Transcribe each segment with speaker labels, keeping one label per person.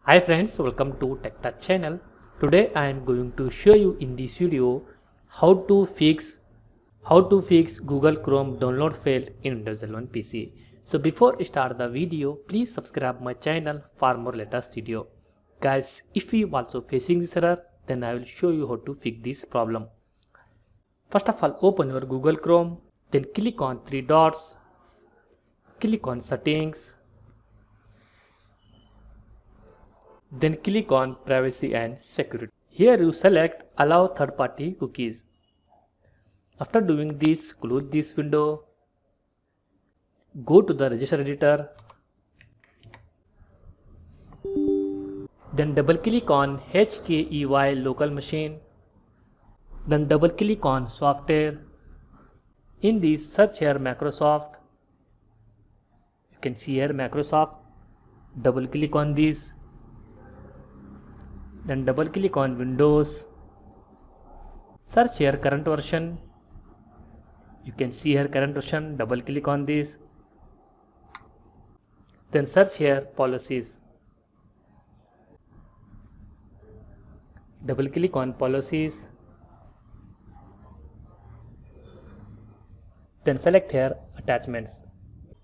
Speaker 1: Hi friends, welcome to TechTouch channel. Today I am going to show you in this video how to fix Google Chrome download failed in Windows 11 PC. So before I start the video, please subscribe my channel for more latest video. Guys, if you also facing this error, then I will show you how to fix this problem. First of all, open your Google Chrome, then click on three dots, click on settings, then click on privacy and security. Here you select allow third-party cookies. After doing this, close this window, go to the register editor, then double click on HKEY local machine, then double click on software. In this, search here Microsoft. You can see here Microsoft. Double click on this, then double click on Windows. Search here current version. You can see here current version. Double click on this, then search here policies. Double click on policies, then select here attachments.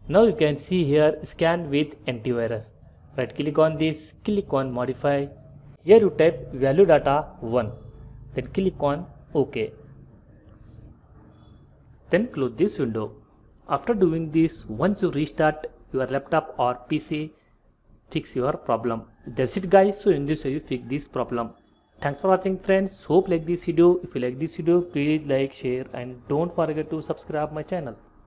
Speaker 1: Now you can see here scan with antivirus. Right click on this, click on modify. Here you type value data 1, then click on OK. Then close this window. After doing this, once you restart your laptop or PC, fix your problem. That's it guys. So in this way you fix this problem. Thanks for watching friends. Hope like this video. If you like this video, please like, share and don't forget to subscribe my channel.